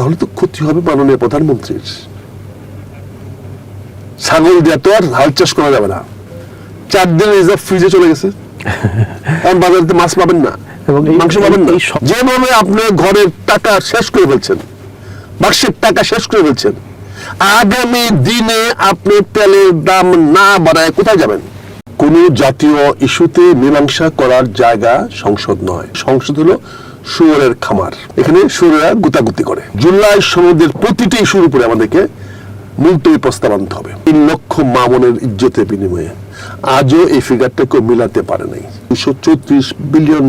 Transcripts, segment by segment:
তাহলে তো ক্ষতি হবে মাননীয় প্রধানমন্ত্রীর। ছাগল দিয়ে তো আর হাল চাষ করা যাবে না। 4 দিন রিজার্ভ ফ্রিজে চলে গেছে, এখন বাজারে মাছ পাবেন না এবং মাংস পাবেন না। যেভাবে আপনি ঘরের টাকা শেষ করে ফেলছেন, বাক্সের টাকা শেষ করে ফেলছেন, আগামী দিনে আপনি তেলের দাম না বাড়ায় কোথায় যাবেন? কোন জাতীয় ইস্যুতে মীমাংসা করার জায়গা সংসদ নয়। সংসদ হলো শুয়োরের খামার, এখানে শুয়োরেরা গুতাগুতি করে। জুলাই সনদের প্রতিটি ইস্যুর উপরে আমাদেরকে মুলতবি প্রস্তাব আনতে হবে। 3 লক্ষ মা বোনের ইজ্জতের বিনিময়ে আজও এই ফিগারটাকে মিলাতে পারে নাই। $234 বিলিয়ন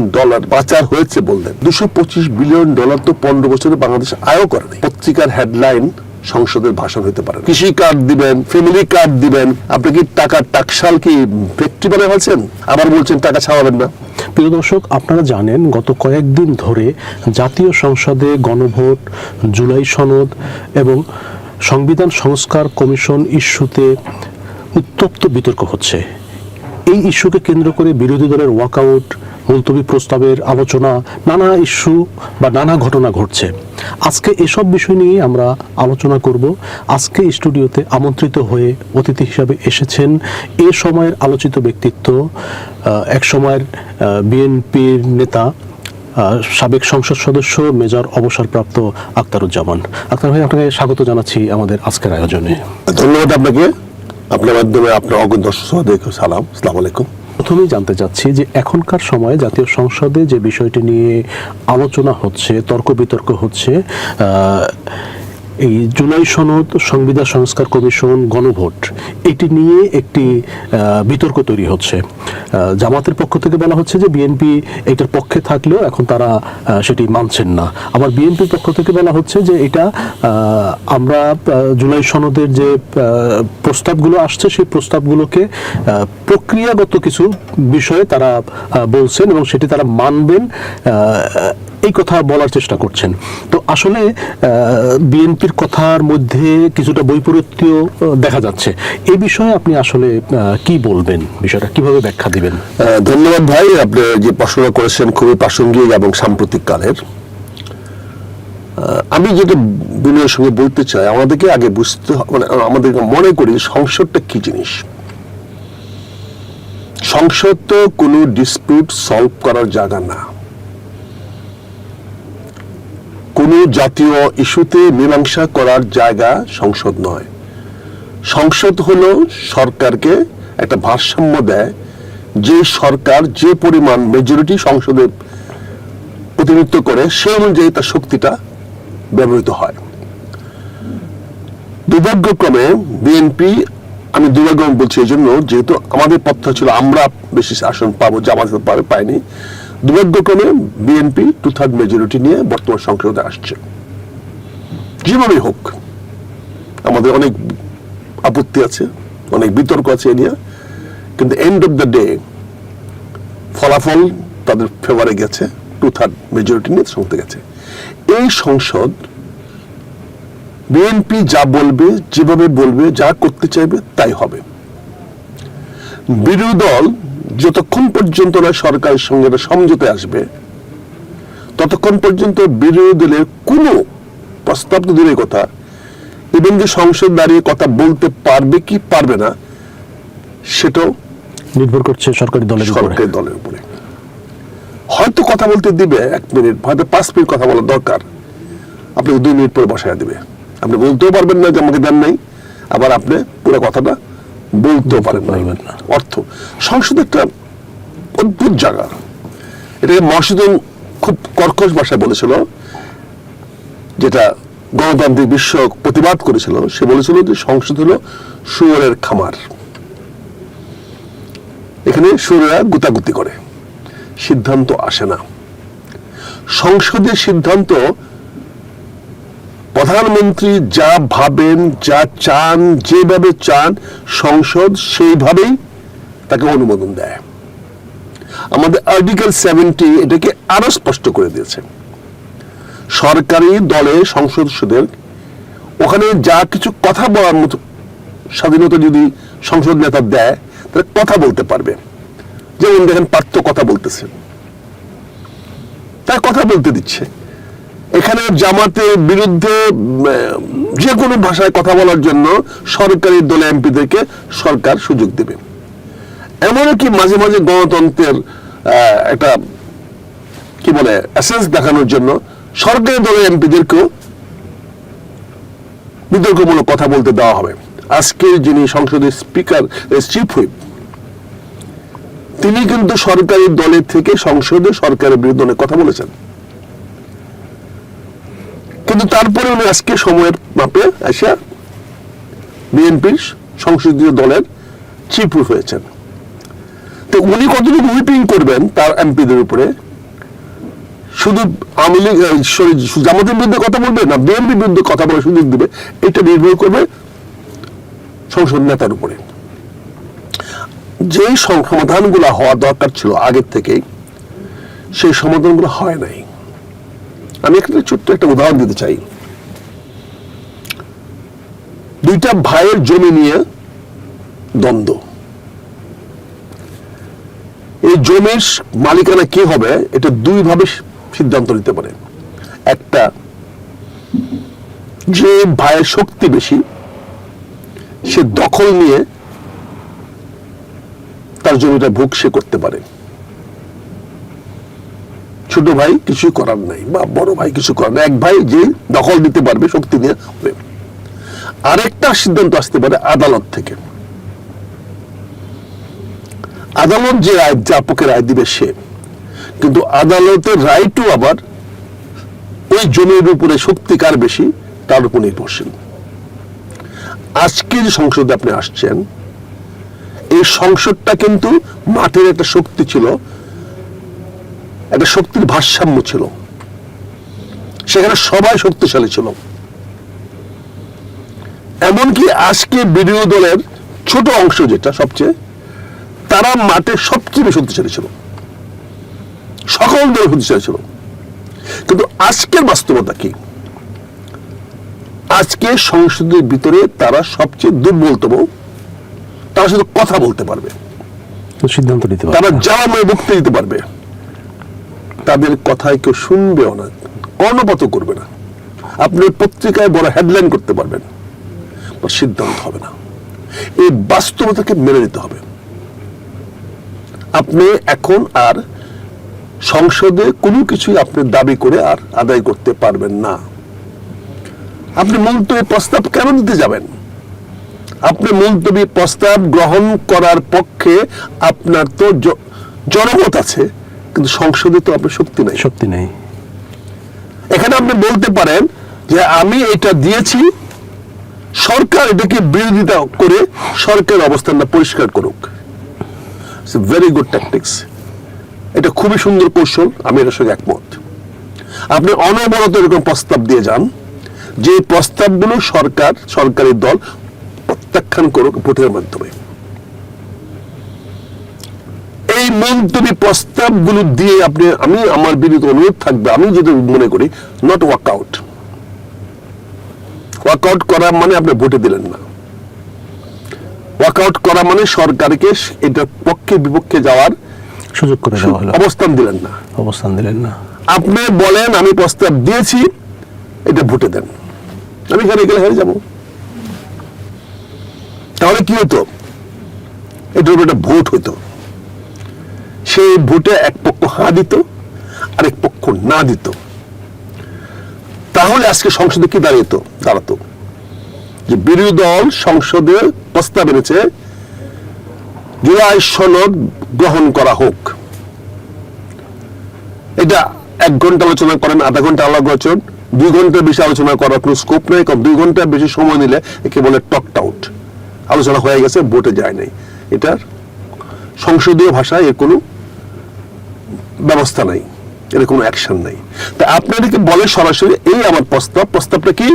পাচার হয়েছে বললেন, $225 বিলিয়ন তো 15 বছরে বাংলাদেশ আয়ও করে নাই। পত্রিকার হেডলাইন সংসদের ভাষণ হতে পারে। কৃষি কার্ড দিবেন, ফ্যামিলি কার্ড দিবেন, আপনি কি টাকার টাকশাল কি ফ্যাক্টরি বানিয়ে ফেলছেন? আবার বলছেন টাকা ছাড়াবেন না। প্রিয় দর্শক, আপনারা জানেন গত কয়েকদিন ধরে জাতীয় সংসদে গণভোট, জুলাই সনদ এবং সংবিধান সংস্কার কমিশন ইস্যুতে উত্তপ্ত বিতর্ক হচ্ছে। এই ইস্যুকে কেন্দ্র করে বিরোধী দলের ওয়াকআউট, মুলতবি প্রস্তাবের আলোচনা, নানা ইস্যু বা নানা ঘটনা ঘটছে। আজকে এসব বিষয় নিয়ে আমরা আলোচনা করব। আজকে স্টুডিওতে আমন্ত্রিত হয়ে অতিথি হিসাবে এসেছেন এ সময়ের আলোচিত ব্যক্তিত্ব, এক সময়ের বিএনপির নেতা, সাবেক সংসদ সদস্য মেজর অবসরপ্রাপ্ত আখতারুজ্জামান। আখতার ভাই, আপনাকে স্বাগত জানাচ্ছি আমাদের আজকের আয়োজনে। ধন্যবাদ আপনাকে। আপনার মাধ্যমে আপনার অগণিত দর্শকদের সালাম, আসসালামু আলাইকুম। প্রথমেই জানতে চাচ্ছি যে এখনকার সময়ে জাতীয় সংসদে যে বিষয়টি নিয়ে আলোচনা হচ্ছে, তর্ক বিতর্ক হচ্ছে, এই জুলাই সনদ, সংবিধান সংস্কার কমিশন, গণভোট, এটি নিয়ে একটি বিতর্ক তৈরি হচ্ছে। জামাতের পক্ষ থেকে বলা হচ্ছে যে বিএনপি এটার পক্ষে থাকলেও এখন তারা সেটি মানছেন না। আবার বিএনপির পক্ষ থেকে বলা হচ্ছে যে এটা আমরা জুলাই সনদের যে প্রস্তাবগুলো আসছে সেই প্রস্তাবগুলোকে প্রক্রিয়াগত কিছু বিষয়ে তারা বলছেন এবং সেটি তারা মানবেন, এই কথা বলার চেষ্টা করছেন। তো আসলে বিএনপির কথার মধ্যে কিছুটা বৈপরীত্য দেখা যাচ্ছে। এই বিষয়ে আপনি আসলে কি বলবেন, বিষয়টা কিভাবে ব্যাখ্যা দিবেন? ধন্যবাদ ভাই, আপনি যে প্রশ্নটা করেছেন খুবই প্রাসঙ্গিক এবং সাম্প্রতিক কালের। আমি যেটা বিনয়ের সঙ্গে বলতে চাই, আমাদেরকে আগে বুঝতে, মানে আমাদেরকে মনে করি সংসদটা কি জিনিস। সংসদ তো কোনো ডিসপিউট সলভ করার জায়গা না, কোনো জাতীয় ইস্যুতে মীমাংসা করার জায়গা সংসদ নয়। সংসদ হলো সরকারকে একটা ভারসাম্য দেয়, যে সরকার যে পরিমাণ মেজরিটি সংসদে প্রতিনিধিত্ব করে সেই অনুযায়ী তার শক্তিটা ব্যবহৃত হয়। দুর্ভাগ্যক্রমে বিএনপি, আমি দুর্ভাগ্যক্রমে বলছি এই জন্য যেহেতু আমাদের পথ ছিল আমরা বেশি আসন পাবো, জামাত পায়নি। দুর্ভাগ্যক্রমে বিএনপি 2/3 মেজরিটি নিয়ে বর্তমান সংসদে আসছে। যেভাবেই হোক, আমাদের অনেক আপত্তি আছে, অনেক বিতর্ক আছে এ নিয়ে, কিন্তু এন্ড অফ দ্য ডে ফলাফল তাদের ফেভারে গেছে, 2/3 মেজরিটি নিয়ে সংসদে গেছে। এই সংসদ বিএনপি যা বলবে, যেভাবে বলবে, যা করতে চাইবে তাই হবে। বিরোধী দল যতক্ষণ পর্যন্ত না সরকারের সঙ্গে সমঝোতে আসবে, ততক্ষণ পর্যন্ত বিরোধী দলের কোনো প্রস্তাব তো দূরের কথা, ইভেন যে সংসদ দাঁড়িয়ে কথা বলতে পারবে কি পারবে না সেটাও নির্ভর করছে সরকারি দলের উপরে। হয়তো কথা বলতে দিবে 1 মিনিট, হয়তো 5 মিনিট কথা বলার দরকার, আপনি 2 মিনিট পরে বসায় দিবে। আপনি বলতেও পারবেন না যে আমাকে দেন নাই, আবার আপনি পুরো কথাটা বলতেও পারেন না। অর্থ সংসদ একটা অদ্ভুত জায়গা। এটাকে মসজিদুল খুব কর্কশ ভাষায় বলেছিল, যেটা গণতান্ত্রিক বিশ্ব প্রতিবাদ করেছিল। সে বলেছিল যে সংসদ হলো শুয়োরের খামার, এখানে শুয়োরেরা গুতাগুতি করে, সিদ্ধান্ত আসে না। সংসদের সিদ্ধান্ত প্রধানমন্ত্রী যা ভাবেন, যা চান, যেভাবে চান, সংসদ সেইভাবেই তাকে অনুমোদন দেয়। আমাদের আর্টিকেল 70 এটাকে আরো স্পষ্ট করে দিয়েছে। সরকারি দলে সংসদ সদস্যদের ওখানে যা কিছু কথা বলার মতো স্বাধীনতা যদি সংসদ নেতা দেয়, তাহলে কথা বলতে পারবে। যেমন দেখেন পার্থ কথা বলতেছে, তার কথা বলতে দিচ্ছে। এখানে জামাতের বিরুদ্ধে যে কোনো ভাষায় কথা বলার জন্য সরকারি দলে এমপিদেরকে সরকার সুযোগ দেবে। এমনকি মাঝে মাঝে গণতন্ত্রের একটা কি বলে এসেন্স দেখানোর জন্য সরকারি দলের এমপিদেরকেও বিতর্কমূলক কথা বলতে দেওয়া হবে। আজকে যিনি সংসদের স্পিকার চিফ হুইপ, তিনি কিন্তু সরকারি দলের থেকে সংসদে সরকারের বিরুদ্ধে অনেক কথা বলেছেন, কিন্তু তারপরে উনি আজকে সময়ের মাপে এসে বিএনপির সংসদীয় দলের চিফ হুইপ হয়েছেন। তো উনি কতটুকু হুইপিং করবেন তার এমপিদের উপরে, শুধু আওয়ামী লীগ জামাতের বিরুদ্ধে কথা বলবে না বিএনপির বিরুদ্ধে কথা বলার সুযোগ দিবে, এটা নির্ভর করবে সংসদ নেতার উপরে। যেই সমাধানগুলো হওয়া দরকার ছিল আগের থেকেই, সেই সমাধানগুলো হয় নাই। আমি একটা ছোট্ট একটা উদাহরণ দিতে চাই। দুইটা ভাইয়ের জমি নিয়ে দ্বন্দ্ব। এই জমির মালিকানা কি হবে এটা দুই ভাবে সিদ্ধান্ত নিতে পারে। একটা, যে ভাইয়ের শক্তি বেশি সে দখল নিয়ে তার জমিটা ভোগ সে করতে পারে, ছোট ভাই কিছু করার নাই বা বড় ভাই কিছু করার নাই, এক ভাই যে দখল দিতে পারবে শক্তি নিয়ে হবে। আরেকটা সিদ্ধান্ত আসতে পারে আদালত থেকে। আদালত যে রায় যাপকে রায় দিবে সে, কিন্তু আদালতের রায়টাও আবার ওই জমির উপরে শক্তি কার বেশি তার উপর নির্ভরশীল। আজকে যে সংসদে আপনি আসছেন, এই সংসদটা কিন্তু মাঠের একটা শক্তি ছিল, একটা শক্তির ভারসাম্য ছিল, সেখানে সবাই শক্তিশালী ছিল। এমনকি আজকে বিরোধী দলের ছোট অংশ যেটা সবচেয়ে, তারা মাঠে সবচেয়ে বেশি শক্তিশালী ছিল, সকল দল শক্তিশালী ছিল। কিন্তু আজকের বাস্তবতা কি? আজকে সংসদের ভিতরে তারা সবচেয়ে দুর্বলতম, তারা শুধু কথা বলতে পারবে, সিদ্ধান্ত নিতে পারবে, তারা জ্বালাময় বক্তৃতা দিতে পারবে, তাদের কথায় কেউ শুনবেও না, কর্ণপাত করবে না। আপনি পত্রিকায় বড় হেডলাইন করতে পারবেন, সিদ্ধান্ত হবে না। এই বাস্তবতাকে মেনে নিতে হবে। আপনি এখন আর সংসদে কোনো কিছুই আপনি দাবি করে আর আদায় করতে পারবেন না। আপনি মুলতবি প্রস্তাব কেন দিতে যাবেন? আপনি মুলতবি প্রস্তাব গ্রহণ করার পক্ষে আপনার তো জনমত আছে, কিন্তু সংসদে তো আপনার শক্তি নেই। এখানে আপনি বলতে পারেন যে আমি এটা দিয়েছি, সরকার এটাকে বিরোধিতা করে সরকার অবস্থানটা পরিষ্কার করুক। ভেরি গুড ট্যাকটিক্স, এটা খুবই সুন্দর কৌশল, আমি এটার সঙ্গে একমত। আপনি অনবরত এরকম প্রস্তাব দিয়ে যান, যে প্রস্তাবগুলো সরকারি দল প্রত্যাখ্যান করুক ভোটের মাধ্যমে। এই মন্তব্য প্রস্তাবগুলো দিয়ে আপনি, আমি আমার বিরুদ্ধে অনুরোধ থাকবে, আমি যেটা মনে করি, নট ওয়ার্কআউট। ওয়ার্কআউট করা মানে আপনি ভোটে দিলেন না। ওয়ার্কআউট করা মানে সরকারকে এটার পক্ষে বিপক্ষে যাওয়ার সুযোগ করে দেওয়া হলো, অবস্থান দিলেন না। আপনি বলেন আমি প্রস্তাব দিয়েছি, এটা ভোটে দেন, আমি এখানে গেলে হেরে যাব। তাহলে কি হতো? এটার উপর একটা ভোট হইতো, সেই ভোটে এক পক্ষ হ্যাঁ দিত, আরেক পক্ষ না দিত। তাহলে আজকে সংসদে কি দাঁড়াতো যে বিরোধী দল সংসদে প্রস্তাব এনেছে জুলাই সনদ গ্রহণ করা হোক। এটা 1 ঘন্টা আলোচনা করেন, আধা ঘন্টা আলোচনা, 2 ঘন্টার বেশি আলোচনা করার কোনো স্কোপ নেই, কারণ 2 ঘন্টার বেশি সময় নিলে একে বলে টকড আউট, আলোচনা হয়ে গেছে, ভোটে যায় নাই। এটার সংসদীয় ভাষায় এর কোনো ব্যবস্থা নাই, এর কোনো অ্যাকশন নাই। তা আপনাদেরকে বলে সরাসরি এই আমার প্রস্তাবটা কি,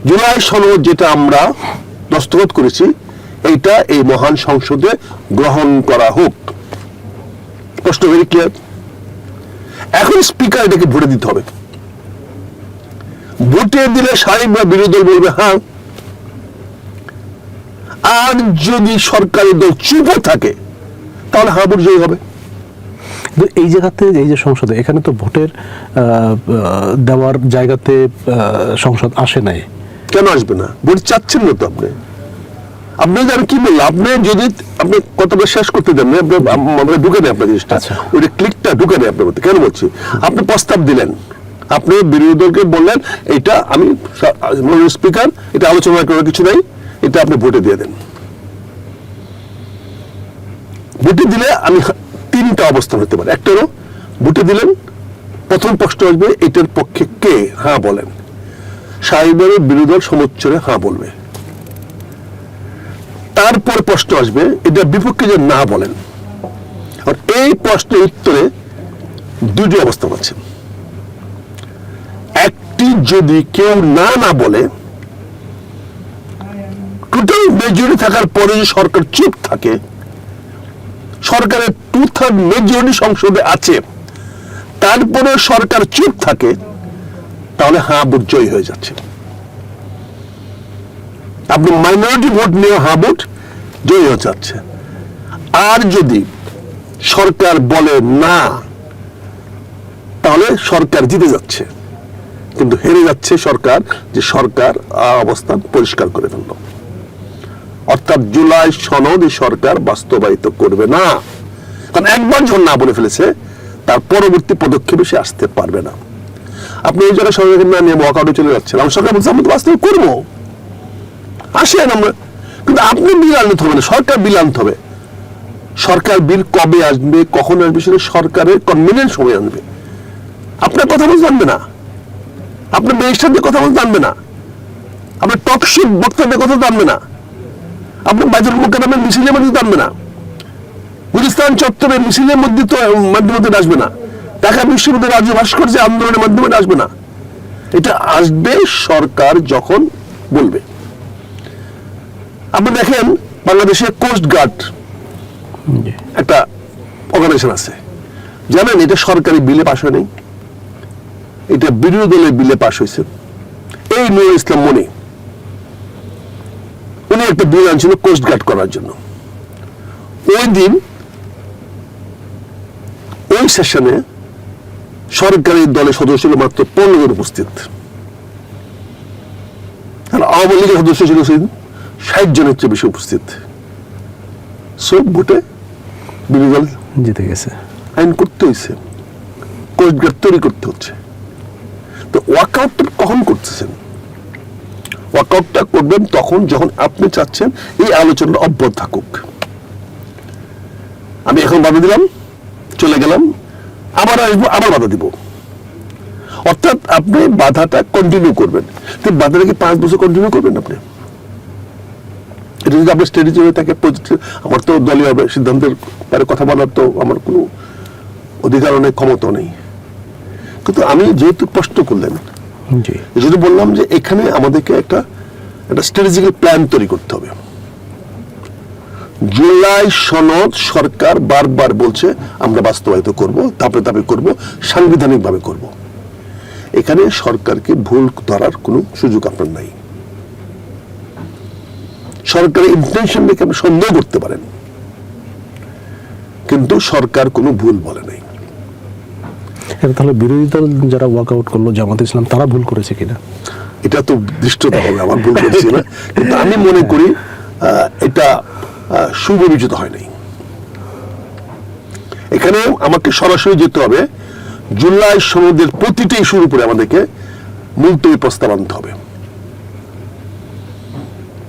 জুলাই সনদ যেটা আমরা দস্তখত করেছি এইটা এই মহান সংসদে গ্রহণ করা হোক। প্রশ্ন ভেরি ক্লিয়ার। এখন স্পিকার এটাকে ভোটে দিতে হবে। ভোটে দিলে সাহেব বা বিরোধী দল বলবে হ্যাঁ, আর যদি সরকারি দল চুপ থাকে তাহলে হ্যাঁ ভোট জয়ী হবে। কিন্তু এই জায়গাতে এই যে সংসদে এখানে তো ভোটের দেওয়ার জায়গাতে সংসদ আসে নাই। কেন আসবে না? ভোট চাচ্ছেন না তো আপনি। আপনি আমি কি বললাম, আপনি যদি আপনি কথাটা শেষ করতে দেন না, আমরা ঢুকে নেই আপনার জিনিসটা, ওই ক্লিকটা ঢুকে নেই আপনার মধ্যে। কেন বলছি, আপনি প্রস্তাব দিলেন, আপনি বিরোধী দলকে বললেন এটা আমি স্পিকার, এটা আলোচনা করার কিছু নাই, এটা আপনি ভোটে দিয়ে দেন। ভোটে দিলে আমি তিনটা অবস্থান হতে পারে। একটা হলো ভোটে দিলেন, প্রথম প্রশ্ন আসবে এটার পক্ষে কে হ্যাঁ বলেন, সাহেবের বিরোধী দল সমোচ্চরে হ্যাঁ বলবে। তারপর প্রশ্ন আসবে এটা বিপক্ষে যে না বলেন। আর এই প্রশ্নের উত্তরে দুটি অবস্থান আছে। একটি, যদি কেউ না না বলে, টোটাল মেজরিটি থাকার পরে যদি সরকার চুপ থাকে, সরকারের 2/3 মেজরিটি সংসদে আছে, তারপরে সরকার চুপ থাকে, তাহলে হ্যাঁ ভোট জয়ী হয়ে যাচ্ছে। আপনি মাইনরিটি ভোট নিয়ে হ্যাঁ ভোট জয়ী হয়ে যাচ্ছে। আর যদি সরকার বলে না, তাহলে সরকার জিতে যাচ্ছে, কিন্তু হেরে যাচ্ছে সরকার, যে সরকার অবস্থান পরিষ্কার করে ফেলল। অর্থাৎ জুলাই সনদ সরকার বাস্তবায়িত করবে না, কারণ একবার যখন না বলে ফেলেছে, তার পরবর্তী পদক্ষেপে সে আসতে পারবে না। আপনি এই জায়গায় সরকার না নিয়ে ওয়াকআউটে চলে যাচ্ছেন, আমি সরকার বলছি আমি তো বাস্তব করবো, আসেন আমরা, কিন্তু আপনি বিল আনতে হবে না, সরকার বিল আনতে হবে। সরকার বিল কবে আসবে, কখন আসবে, সেটা সরকারের কনভিনিয়েন্ট সময় আনবে। আপনার কথা বলতে জানবে না, আপনার মিনিস্টারদের কথা বলতে জানবে না, আপনার টকশো বক্তাদের কথা জানবে না, আপনার বাজার মোকাবেলার মিছিলের মধ্যে জানবে না, গুলিস্তান চত্বরের মিছিলের মধ্যে তো মাধ্যমে আসবে না, ঢাকা বিশ্ববিদ্যালয়ের রাজ্য ভাস্কর্যের আন্দোলনের মাধ্যমে আসবে না। এটা আসবে সরকার যখন বলবে। আপনি দেখেন বাংলাদেশের কোস্ট গার্ড একটা অর্গানাইজেশন আছে, জানেন এটা সরকারি বিলে পাশ হয় নাই, এটা বিরোধী দলের বিলে পাশ হয়েছে। এই নুরুল ইসলাম মনি, উনি একটা বিল আনছিল কোস্ট গার্ড করার জন্য। ওই দিন ওই সেশনে সরকারি দলের সদস্য ছিল মাত্র 15 জন উপস্থিত, আওয়ামী লীগের সদস্য ছিল 60 জনের চেয়ে বেশি উপস্থিত। সব ভোটে বিরোধী দল জিতে গেছে। আইন করতে হয়েছে, কোস্ট গার্ড তৈরি করতে হচ্ছে। তো ওয়াকআউটটা কখন করতেছেন? ওয়াকআউটটা করবেন তখন যখন আপনি চাচ্ছেন এই আলোচনা অব্যাহত থাকুক। আমি এখন বাধা দিলাম, চলে গেলাম, আবার আসবো, আবার বাধা দিব। অর্থাৎ আপনি বাধাটা কন্টিনিউ করবেন। বাধাটা কি 5 বছর কন্টিনিউ করবেন আপনি? এটা যদি আপনার স্ট্র্যাটেজি হয়ে থাকে, আমার তো দলীয় সিদ্ধান্তের ব্যাপারে কথা বলার তো আমার কোনো অধিকার নেই, ক্ষমতা নেই। কিন্তু আমি যেহেতু প্রশ্ন করলেন, যদি বললাম যে এখানে আমাদেরকে একটা স্ট্র্যাটেজিক্যাল প্ল্যান তৈরি করতে হবে। জুলাই সনদ সরকার বারবার বলছে আমরা বাস্তবায়িত করব, ধাপে ধাপে করব, সাংবিধানিক ভাবে করব। এখানে সরকারকে ভুল ধরার কোনো সুযোগ আপনার নাই। সরকারের ইন্টেনশন দেখে আপনি সন্দেহ করতে পারেন, কিন্তু সরকার কোনো ভুল বলে নাই। তাহলে বিরোধী দল যারা ওয়াকআউট করলো, জামাত ইসলাম, তারা ভুল করেছে কিনা এটা তো দৃষ্টতা হবে, আমার ভুল করেছি না, কিন্তু আমি মনে করি এটা সুবিবেচিত হয় নাই। এখানে আমাকে সরাসরি যেতে হবে, জুলাই সনদের প্রতিটি ইস্যুর উপরে আমাদেরকে মুলতবি প্রস্তাব আনতে হবে,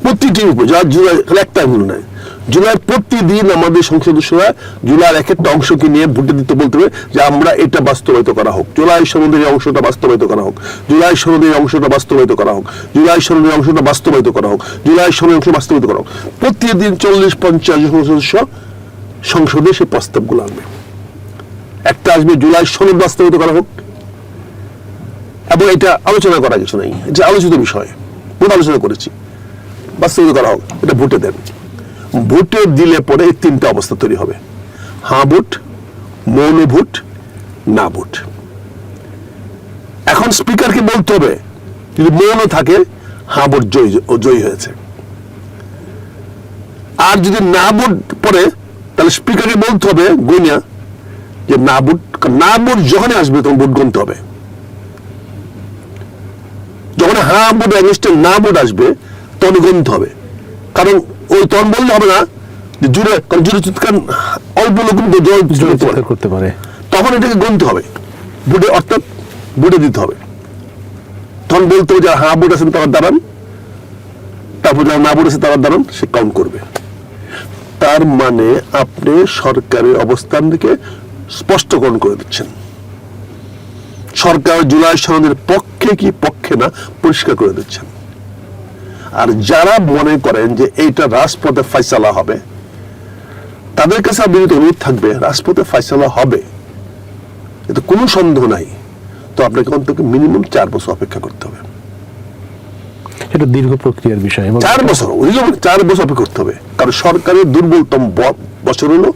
প্রতিটি উপরে। যা জুলাই একটা ভুল নাই, জুলাই প্রতিদিন আমাদের সংসদ সদস্যরা জুলাইয়ের এক একটা অংশকে নিয়ে ভোটে দিতে বলতে হবে যে আমরা এটা বাস্তবায়িত করা হোক, জুলাই সনদের অংশটা বাস্তবায়িত করা হোক, জুলাই সনদের অংশটা বাস্তবায়িত করা হোক, জুলাই সনদের অংশটা বাস্তবায়িত করা হোক, জুলাই সনদের অংশ বাস্তবায়িত করা হোক। প্রতিদিন 40-50 জন সদস্য সংসদে সেই প্রস্তাবগুলো আনবে। একটা আসবে জুলাই সনদ বাস্তবায়িত করা হোক, এবং এটা আলোচনা করা কিছু নাই, এটা আলোচিত বিষয়, বহুত আলোচনা করেছি, বাস্তবায়িত করা হোক, এটা ভোটে দেন। ভোটে দিলে পরে এই 3টা অবস্থা তৈরি হবে: হ্যাঁ ভোট, মৌন ভোট, না ভোট। এখন স্পিকারকে বলতে হবে, যদি মৌন থাকে হ্যাঁ ভোট জয়ী হয়েছে, আর যদি না ভোট পড়ে তাহলে স্পিকারকে বলতে হবে গইনা যে না ভোট যখনই আসবে তখন ভোট গণতে হবে। যখন হ্যাঁ ভোট এগেইনস্টে না ভোট আসবে তখন গণতে হবে। কারণ ওই তখন বললে হবে না যে জুড়ে, কারণ জুড়ে চিৎকার অল্প লোক করতে পারে, তখন এটাকে গণতে হবে ভোটে, অর্থাৎ ভোটে দিতে হবে। তখন বলতে হবে যারা হ্যাঁ ভোট আছেন তারা দাঁড়ান, তারপর যারা না ভোট আছে তারা দাঁড়ান, সে কাউন্ট করবে। তার মানে আপনি সরকারের অবস্থান থেকে স্পষ্টকরণ করে দিচ্ছেন সরকার জুলাই সনদের পক্ষে কি পক্ষে না পরিষ্কার করে দিচ্ছেন। আর যারা মনে করেন যে এইটা রাজপথে ফয়সালা হবে, তাদের কাছে বিনীত অনুরোধ থাকবে রাজপথে ফয়সালা হবে, এতে কোনো সন্দেহ নাই, তো আপনাকে অন্তত মিনিমাম 4 বছর অপেক্ষা করতে হবে। এটা দীর্ঘ প্রক্রিয়ার বিষয়। 4 বছর অপেক্ষা করতে হবে, কারণ সরকারের দুর্বলতম বছর হলো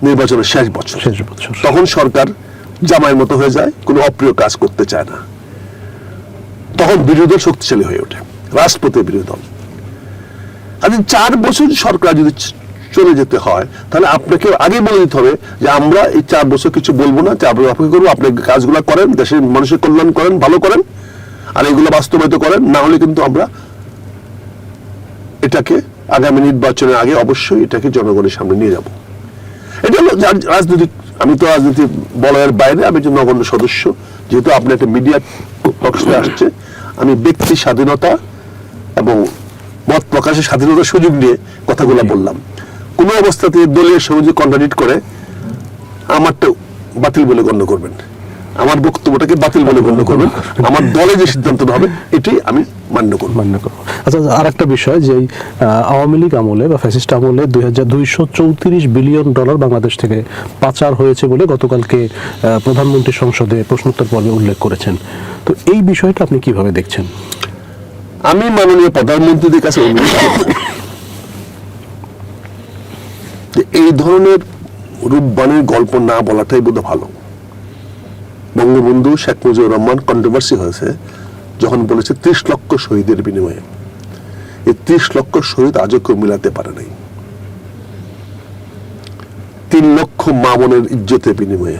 নির্বাচনের শেষ বছর। তখন সরকার জামাইয়ের মতো হয়ে যায়, কোনো অপ্রিয় কাজ করতে চায় না, তখন বিরোধী দল শক্তিশালী হয়ে ওঠে, রাজপথের বিরোধী দল। আর 4 বছর সরকার যদি চলে যেতে হয়, তাহলে আপনাকে আগে বলে দিতে হবে যে আমরা এই 4 বছর কিছু বলবো না, 4 বছর অপেক্ষা করবো, আপনি কাজগুলো করেন, দেশের মানুষের কল্যাণ করেন, ভালো করেন, আর এগুলো বাস্তবায়িত করেন, না হলে কিন্তু আমরা এটাকে আগামী নির্বাচনের আগে অবশ্যই এটাকে জনগণের সামনে নিয়ে যাব। এটা হলো রাজনৈতিক, আমি তো রাজনীতি বলয়ের বাইরে, আমি একজন নগণ্য সদস্য, যেহেতু আপনি একটা মিডিয়া পক্ষে আসছে, আমি ব্যক্তি স্বাধীনতা এবং মত প্রকাশের স্বাধীনতার সুযোগ নিয়ে কথাগুলো বললাম। কোনো অবস্থাতে দলীয় সঙ্গে কন্ট্রাডিক্ট করে আমারটা বাতিল বলে গণ্য করবেন, আমার বক্তব্যটাকে বাতিল বলে গণ্য করবেন, আমার দলে যে সিদ্ধান্ত হবে এটাই আমি মান্য করব। আচ্ছা, আর একটা বিষয় যে আওয়ামী লীগ আমলে বা ফ্যাসিস্ট আমলে 234 বিলিয়ন ডলার বাংলাদেশ থেকে পাচার হয়েছে বলে গতকালকে প্রধানমন্ত্রী সংসদে প্রশ্নোত্তর পর্বে উল্লেখ করেছেন। তো এই বিষয়টা আপনি কিভাবে দেখছেন? আমি মাননীয় প্রধানমন্ত্রীদের কাছে অনুরোধ করব যে এই ধরনের রূপবানের গল্প না বলাটাই বোধহয় ভালো। বঙ্গবন্ধু শেখ মুজিবুর রহমান কন্ট্রোভার্সি হয়েছে যখন বলেছে 30 লক্ষ শহীদের বিনিময়ে। এই 30 লক্ষ শহীদ আজও কেউ মিলাতে পারে নাই। 3 লক্ষ মা বোনের ইজ্জতের বিনিময়ে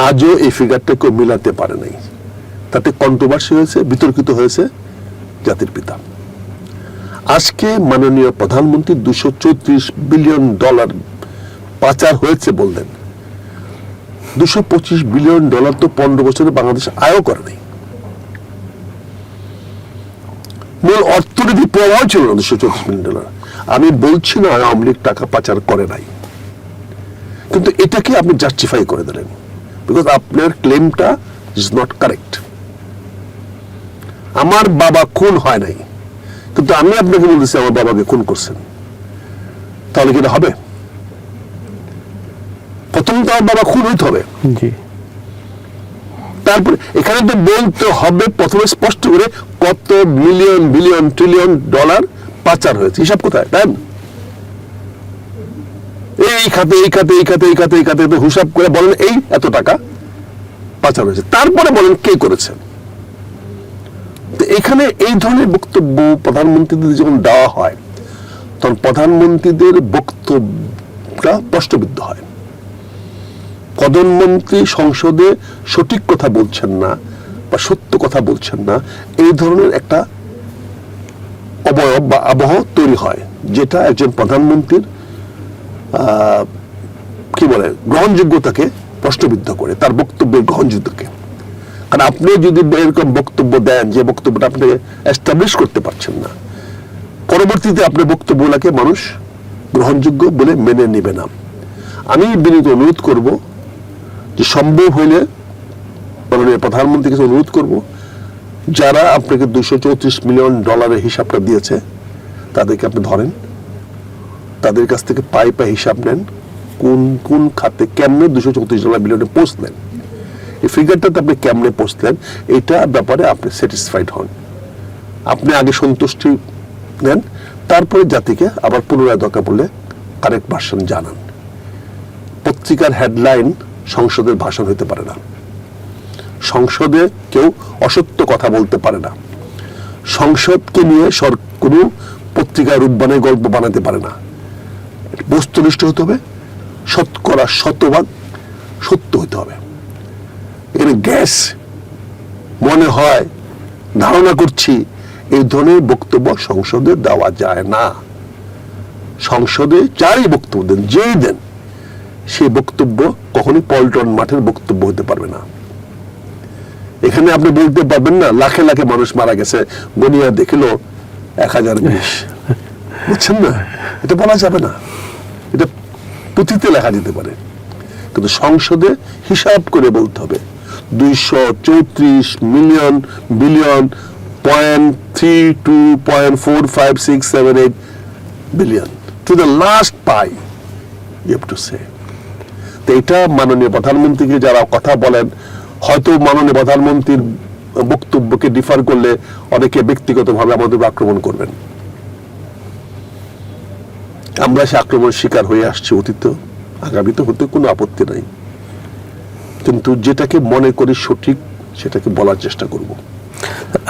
আজও এই ফিগারটা কেউ মিলাতে পারে নাই। তাতে কন্ট্রোভার্সি হয়েছে, বিতর্কিত হয়েছে জাতির পিতা। আজকে মাননীয় প্রধানমন্ত্রী 234 বিলিয়ন ডলার পাচার হয়েছে বললেন। 225 বিলিয়ন ডলার তো 15 বছরে বাংলাদেশ আয়ও করে নাই। মূল অর্থনীতি প্রবাহ ছিল না 234 বিলিয়ন ডলার। আমি বলছি না আওয়ামী লীগ টাকা পাচার করে নাই, কিন্তু এটাকে আপনি জাস্টিফাই করে দিলেন, বিকজ আপনার ক্লেমটা ইজ নট কারেক্ট। আমার বাবা খুন হয় নাই, কিন্তু আমি আপনাকে বলতেছি আমার বাবাকে খুন করছেন, তাহলে কি এটা হবে? প্রথম তো আমার বাবা খুন হইতে হবে, তারপরে এখানে তো বলতে হবে প্রথমে স্পষ্ট করে কত মিলিয়ন বিলিয়ন ট্রিলিয়ন ডলার পাচার হয়েছে, হিসাব কোথায় দেন? এই খাতে এই খাতে এই খাতে এই খাতে এই খাতে হিসাব করে বলেন এই এত টাকা পাচার হয়েছে, তারপরে বলেন কে করেছেন। তো এখানে এই ধরনের বক্তব্য প্রধানমন্ত্রীদের যখন দেওয়া হয়, তখন প্রধানমন্ত্রীদের বক্তব্যটা প্রশ্নবিদ্ধ হয়। প্রধানমন্ত্রী সংসদে সঠিক কথা বলছেন না বা সত্য কথা বলছেন না, এই ধরনের একটা অবয়ব বা আবহ তৈরি হয়, যেটা একজন প্রধানমন্ত্রীর কি বলে গ্রহণযোগ্যতাকে প্রশ্নবিদ্ধ করে, তার বক্তব্যের গ্রহণযোগ্যতাকে। কারণ আপনি যদি এরকম বক্তব্য দেন যে বক্তব্যটা আপনি এস্টাবলিশ করতে পারছেন না, পরবর্তীতে আপনার বক্তব্যগুলোকে মানুষ গ্রহণযোগ্য বলে মেনে নেবে না। আমি বিনীত অনুরোধ করব যে সম্ভব হইলে মাননীয় প্রধানমন্ত্রীর কাছে অনুরোধ করব, যারা আপনাকে 234 মিলিয়ন ডলারের হিসাবটা দিয়েছে তাদেরকে আপনি ধরেন, তাদের কাছ থেকে পাই পাই হিসাব নেন, কোন কোন খাতে কেমনে 234 মিলিয়নে পৌঁছলেন, এই ফিগারটাতে আপনি কেমনে পৌঁছলেন, এটা ব্যাপারে আপনি স্যাটিসফাইড হন। আপনি আগে সন্তুষ্টি নেন, তারপরে জাতিকে আবার পুনরায় দরকার পড়লে কারেক্ট ভার্সন জানান। পত্রিকার হেডলাইন সংসদের ভাষণ হতে পারে না, সংসদে কেউ অসত্য কথা বলতে পারে না, সংসদকে নিয়ে কোনো পত্রিকায় রূপবানের গল্প বানাতে পারে না। বস্তুনিষ্ঠ হতে হবে, শতকরা শতভাগ সত্য হতে হবে। এখানে গ্যাস মনে হয়, ধারণা করছি, এই ধরনের বক্তব্য সংসদে দেওয়া যায় না। সংসদে যারই বক্তব্য দেন, যেই দেন, সেই বক্তব্য কখনই পল্টন মাঠের বক্তব্য হতে পারবে না। এখানে আপনি বলতে পারবেন না লাখে লাখে মানুষ মারা গেছে, গনিয়া দেখলো 1020, বুঝছেন না? এটা বলা যাবে না, এটা পুঁথিতে লেখা যেতে পারে, কিন্তু সংসদে হিসাব করে বলতে হবে 234 million billion 0.32.4567 billion to the last pie, you have to say. তো এটা মাননীয় প্রধানমন্ত্রীকে যারা কথা বলেন, হয়তো মাননীয় প্রধানমন্ত্রীর বক্তব্যকে ডিফার করলে অনেকে ব্যক্তিগতভাবে আমাদের আক্রমণ করবেন। আমরা সে আক্রমণ শিকার হয়ে আসছি অতীত, আগামীতে হতে কোনো আপত্তি নাই, কিন্তু যেটাকে মনে করি সঠিক সেটাকে বলার চেষ্টা করব।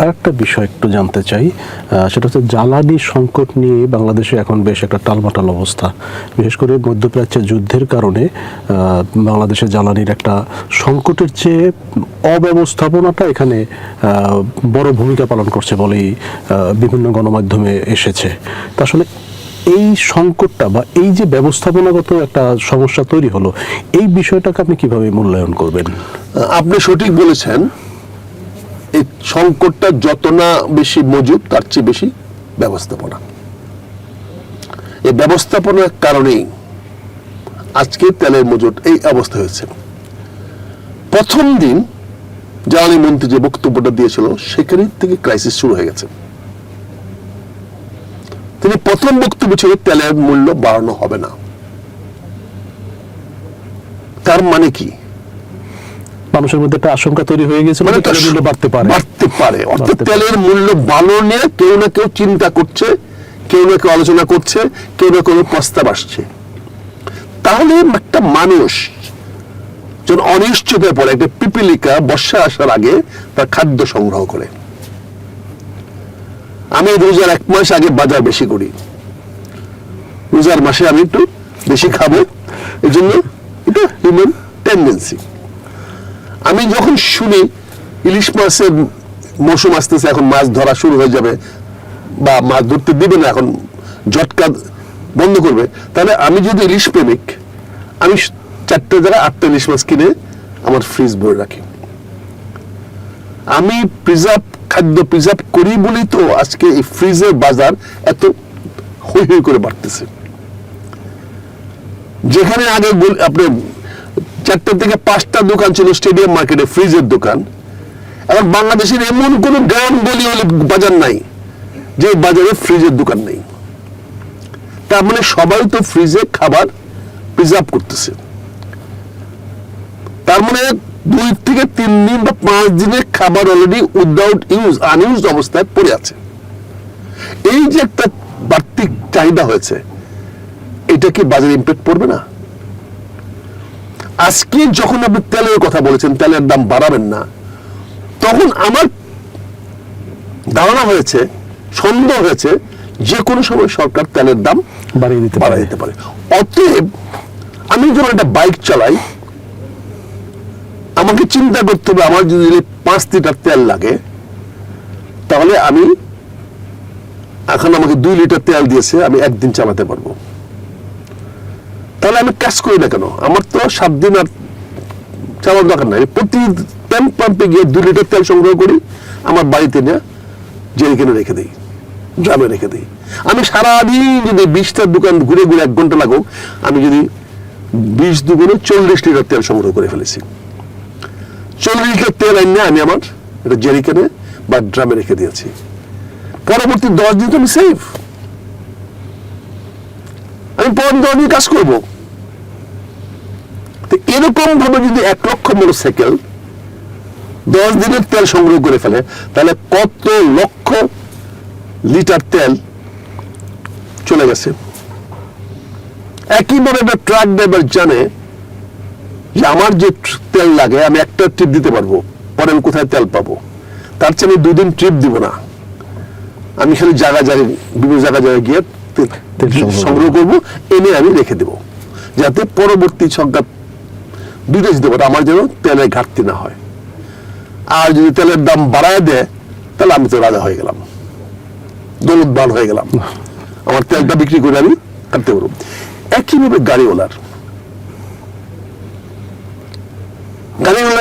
আরেকটা বিষয় একটু জানতে চাই, সেটা হচ্ছে জ্বালানি সংকট নিয়ে বাংলাদেশে এখন বেশ একটা টালমাটাল অবস্থা। বিশেষ করে মধ্যপ্রাচ্যের যুদ্ধের কারণে বাংলাদেশে জ্বালানির একটা সংকটের চেয়ে অব্যবস্থাপনাটা এখানে বড় ভূমিকা পালন করছে বলেই বিভিন্ন গণমাধ্যমে এসেছে। তা আসলে এই সংকটটা বা এই যে ব্যবস্থাপনাগত একটা সমস্যা তৈরি হলো, এই বিষয়টাকে আপনি কিভাবে মূল্যায়ন করবেন? আপনি সঠিক বলেছেন, এই সংকটটা যত না বেশি মজুদ তার চেয়ে বেশি ব্যবস্থাপনা। এই ব্যবস্থাপনার কারণেই আজকে তেলের মজুদ এই অবস্থা হয়েছে। প্রথম দিন জ্বালানি মন্ত্রী যে বক্তব্যটা দিয়েছিল সেখানে থেকে ক্রাইসিস শুরু হয়ে গেছে। তিনি প্রথম বক্তব্য ছিল তেলের মূল্য বাড়ানো হবে না। তার মানে কি? মানুষের মধ্যে একটা আশঙ্কা তৈরি হয়ে গেছে, মানে তেলের মূল্য বাড়তে পারে। অর্থাৎ তেলের মূল্য বাড়ানো নিয়ে কেউ না কেউ চিন্তা করছে, কেউ না কেউ আলোচনা করছে, কেউ না কেউ প্রস্তাব আসছে। তাহলে একটা মানুষ যখন অনিশ্চয়তায় পড়ে, একটা পিপিলিকা বর্ষা আসার আগে তার খাদ্য সংগ্রহ করে। আমি রোজার 1 মাস আগে বাজার বেশি করি, রোজার মাসে আমি একটু বেশি খাবো, এই জন্য এটা হিউম্যান টেন্ডেন্সি। আমি যখন শুনি ইলিশ মাছের মৌসুম আসতেছে, এখন মাছ ধরা শুরু হয়ে যাবে বা মাছ ধরতে দিবে না, এখন ঝটকা বন্ধ করবে, তাহলে আমি যদি ইলিশ প্রেমিক, আমি 4টে জায়গায় 8টা ইলিশ মাছ কিনে আমার ফ্রিজ ভরে রাখি। আমি খাদ্য প্রিজার্ভ করি বলি তো আজকে এই ফ্রিজের বাজার এত হই হই করে বাড়তেছে। যেখানে আগে আপনি 4টা থেকে 5টা দোকান ছিল স্টেডিয়াম মার্কেটে ফ্রিজের দোকান, এখন বাংলাদেশের এমন কোন গ্রাম গলি বাজার নাই যে বাজারে ফ্রিজের দোকান নেই। তার মানে সবাই তো ফ্রিজে খাবার প্রিজার্ভ করতেছে। তার মানে 2 থেকে 3 দিন বা 5 দিনের খাবার অলরেডি উইদাউট ইউজ, আনইউজড অবস্থায় পড়ে আছে। এই যে একটা বাড়তি চাহিদা হয়েছে, এটা কি বাজারে ইম্প্যাক্ট পড়বে না? আজকে যখন আপনি তেলের কথা বলেছেন, তেলের দাম বাড়াবেন না, তখন আমার ধারণা হয়েছে, সন্দেহ হয়েছে, যে কোনো সময় সরকার তেলের দাম বাড়িয়ে দিতে পারে। অতএব আমি যখন একটা বাইক চালাই, আমাকে চিন্তা করতে হবে, আমার যদি 5 লিটার তেল লাগে, তাহলে আমি এখন আমাকে 2 লিটার তেল দিয়েছে, আমি 1 দিন চালাতে পারবো। তাহলে আমি কাজ করি না কেন? আমার তো 7 দিন আর চালানোর দরকার নাই। প্রতি তেল পাম্পে গিয়ে 2 লিটার তেল সংগ্রহ করি, আমার বাড়িতে নিয়ে জেরিকেনে রেখে দিই, ড্রামে রেখে দিই। আমি সারাদিন যদি 20টা দোকান ঘুরে ঘুরে 1 ঘন্টা লাগুক, আমি যদি 20 দুগুণে 40 লিটার তেল সংগ্রহ করে ফেলেছি। 40 লিটার তেল এনে আমি আমার একটা জেরিকেনে বা ড্রামে রেখে দিয়েছি। পরবর্তী 10 দিন তো আমি সেফ, আমি পরের 10 দিন কাজ করবো। এরকম ভাবে যদি 1 লক্ষ মোটরসাইকেল 10 দিনের তেল সংগ্রহ করে ফেলে, তাহলে কত লক্ষ লিটার তেল চলে গেছে। একইভাবে একটা ট্রাক ড্রাইভার জানে যে আমার যে তেল লাগে আমি একটা ট্রিপ দিতে পারবো, পরে আমি কোথায় তেল পাবো। তার চেয়ে আমি 2 দিন ট্রিপ দিব না, আমি খালি বিভিন্ন জায়গায় গিয়ে সংগ্রহ করবো, এনে আমি রেখে দেব, যাতে পরবর্তী সংখ্যা দুইটা দিতে পারে, আমার যেন তেলের ঘাটতি না হয়। আর যদি তেলের দাম বাড়ায় দেয় তাহলে আমি তো রাজা হয়ে গেলাম, দৌলতবান হয়ে গেলাম, আমার তেলটা বিক্রি করে আমি কাটতে পারবো। একইভাবে গাড়িওয়ালা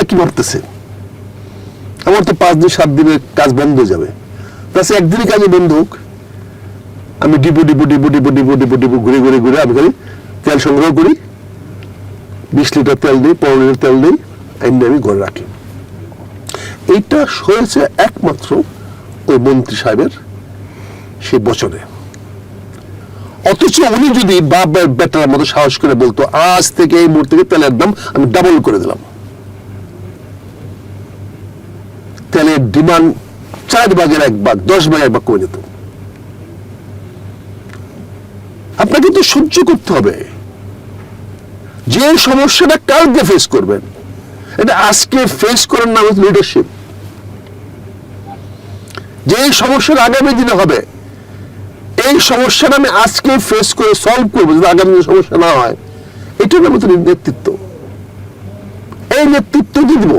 কি ভাবতেছে, আমার তো 5 দিন 7 দিনের কাজ বন্ধ হয়ে যাবে, প্লাস একদিনই কাজে বন্ধ হোক, আমি ডিপো ঘুরে ঘুরে ঘুরে আমি খালি তেল সংগ্রহ করি, 20 লিটার তেল দিই, 15 লিটার তেল দিই, আমি ঘরে রাখি। এইটা হয়েছে একমাত্র ওই মন্ত্রী সাহেবের সে বচনে। অথচ উনি যদি বাপের বেটার মতো সাহস করে বলতো আজ থেকে এই মুহূর্তে তেলের দাম আমি ডাবল করে দিলাম, তেলের ডিমান্ড 4 ভাগের 1 ভাগ 10 ভাগের 1 ভাগ কমে যেত। আপনাকে তো সহ্য করতে হবে, যে সমস্যাটা কালকে ফেস করবেন এটা আজকে ফেস করার নাম হচ্ছে লিডারশিপ। যে সমস্যাটা আগামী দিনে হবে এই সমস্যাটা আমি আজকে ফেস করে সলভ করবো, যদি আগামী দিনে সমস্যা না হয়, এটার নাম হচ্ছে নেতৃত্ব। এই নেতৃত্ব দিয়ে দিব।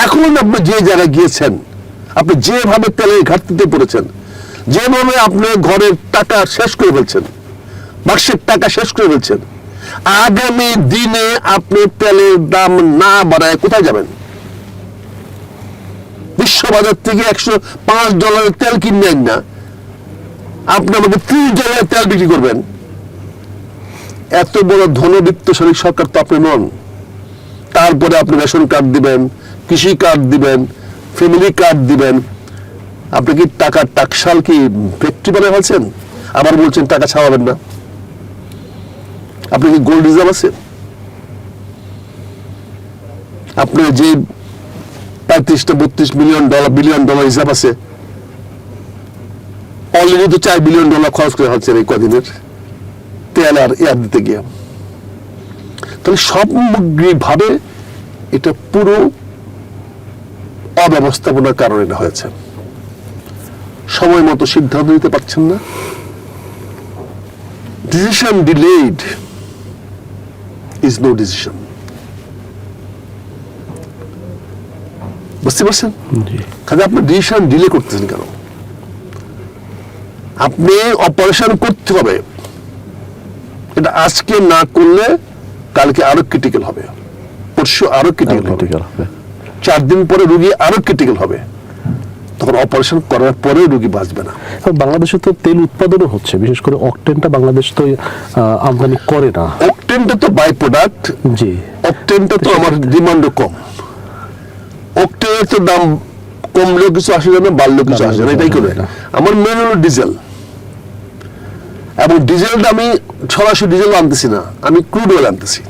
এখন আপনি যে জায়গায় গিয়েছেন, আপনি যেভাবে তেলের ঘাটতিতে পড়েছেন, যেভাবে আপনি ঘরের টাকা শেষ করে ফেলছেন, বার্ষিক টাকা শেষ করে ফেলছেন, আগামী দিনে আপনি তেলের দাম না বাড়ায় কোথায় যাবেন? বিশ্ববাজার থেকে $105 তেল কিনবেন না, আপনি আমাকে $30 তেল বিক্রি করবেন। এত বড় ধনবিত্তশালী সরকার তো আপনি নন। তারপরে আপনি রেশন কার্ড দিবেন, কৃষি কার্ড দিবেন, ফ্যামিলি কার্ড দিবেন। আপনি কি টাকা টাকশাল কি ফ্যাক্টরি বানায় ফেলছেন? আবার বলছেন টাকা ছাড়াবেন না। আপনি কি গোল্ড রিজার্ভ আছে? আপনার যে 35-32 বিলিয়ন ডলার হিসাব আছে, অলরেডি তো $4 বিলিয়ন খরচ করে হচ্ছে এই কদিনের তেল আর এয়ার দিতে গিয়ে। তাহলে সামগ্রিকভাবে এটা পুরো অব্যবস্থাপনার কারণে এটা হয়েছে। সময় মতো সিদ্ধান্ত নিতে পারছেন না, decision delayed is no decision. বুঝতে পারছেন? কাজে আপনি ডিসিশন ডিলে করতেছেন কেন? আপনি অপারেশন করতে হবে, এটা আজকে না করলে কালকে আরো ক্রিটিক্যাল হবে, পরশু আরো ক্রিটিক্যাল হবে, 4 দিন পরে রোগী আরো ক্রিটিক্যাল হবে, তখন অপারেশন করার পরে রোগী বাঁচবে না। বাংলাদেশে তো তেল উৎপাদনও হচ্ছে, বিশেষ করে অকটেনটা বাংলাদেশ তো আমদানি করে না। অকটেনটা তো বাই প্রোডাক্ট, জি, অকটেনটা তো আমার ডিমান্ডও কম। অকটেনের তো দাম কমলেও কিছু আসে না, বাড়লেও কিছু আসে না, এটাই করে। আমার মেন হলো ডিজেল, এবং ডিজেলটা আমি সরাসরি ডিজেল আনতেছি না, আমি ক্রুড অয়েল আনতেছি,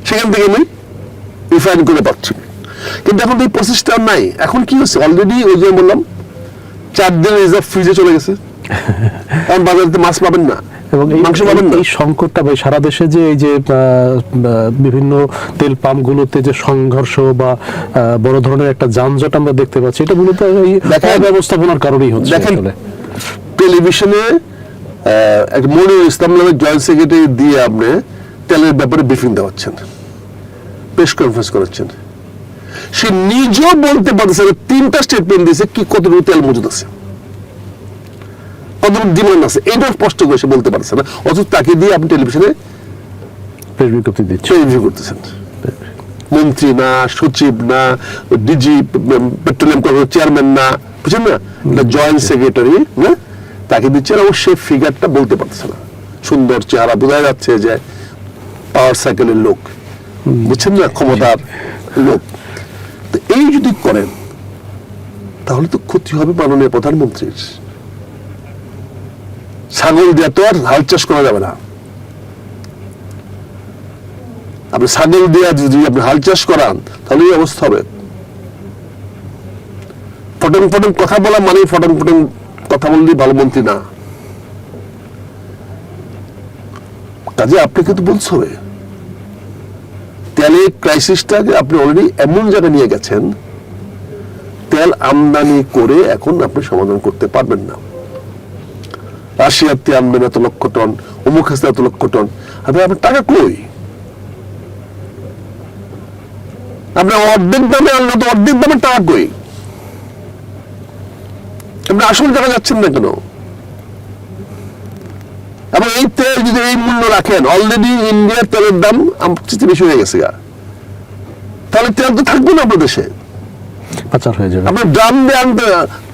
সেখান থেকে আমি রিফাইন করে পাচ্ছি। কিন্তু এখন এই প্রসেসটা নাই। এখন কি হচ্ছে, অলরেডি ওই যে বললাম 4 দিন রিজার্ভ ফ্রিজে চলে গেছে, কারণ বাজারে মাছ পাবেন না এবং মাংস পাবেন না। এই সংকটটা ভাই সারা দেশে যে এই যে বিভিন্ন তেল পাম্পগুলোতে যে সংঘর্ষ বা বড় ধরনের একটা যানজট আমরা দেখতে পাচ্ছি, এটা মূলত এই ব্যবস্থাপনার কারণেই হচ্ছে। দেখেন টেলিভিশনে এক মনিরুল ইসলাম নামের জয়েন্ট সেক্রেটারি দিয়ে আপনি তেলের ব্যাপারে ব্রিফিং দেওয়াচ্ছেন, প্রেস কনফারেন্স করাচ্ছেন। সে নিজেও বলতে পারছে না, 3টা স্টেটমেন্ট দিয়েছে কি কতটুকু তেল মজুদ আছে, কতটুকু ডিমান্ড আছে, এটা স্পষ্ট করে সে বলতে পারছে না। অথচ তাকে দিয়ে আপনি টেলিভিশনে প্রেস বিজ্ঞপ্তি করতেছেন। মন্ত্রী না, সচিব না, ডিজি পেট্রোলিয়াম কর্পোরেশন চেয়ারম্যান না, বুঝছেন না, জয়েন্ট সেক্রেটারি না, তাকে দিচ্ছেন। এবং সে ফিগারটা বলতে পারছে না, সুন্দর চেহারা, বোঝা যাচ্ছে যে পাওয়ার সাইকেলের লোক, বুঝছেন না, ক্ষমতার লোক। তো এই যদি করেন তাহলে তো ক্ষতি হবে মাননীয় প্রধানমন্ত্রীর। ছাগল দিয়ে তো আর হাল চাষ করা যাবে না। আপনি ছাগল দিয়ে যদি আপনি হাল চাষ করান তাহলে এই অবস্থা হবে। ফটং ফটং কথা বলা মানে ফটং ফটং কথা বললেই ভালো মন্ত্রী না। কাজে আপনাকে তো বলতে হবে, তেলের ক্রাইসিসটাকে আপনি অলরেডি এমন জায়গায় নিয়ে গেছেন, তেল আমদানি করে এখন আপনি সমাধান করতে পারবেন না। রাশিয়াতে আনবেন এত লক্ষ টন, অমুক হাসতে এত লক্ষ টন, আপনার টাকা কই? আপনি অর্ধেক দামে আনলে তো অর্ধেক দামে টাকা কই? আপনি আসল টাকা যাচ্ছেন না কেন? এবং এই তেল যদি এই মূল্য রাখেন, অলরেডি ইন্ডিয়ার তেলের দাম আমার বেশি হয়ে গেছে, তাহলে তেল তো থাকবে না আপনার দেশে, পাচার হয়ে যাবে। আপনার ড্রাম দিয়ে আনতে,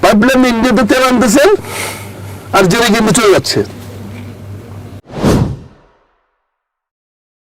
পাইপলাইন ইন্ডিয়াতে তেল আনতেছেন আর জেনে কিন্তু চলে যাচ্ছে।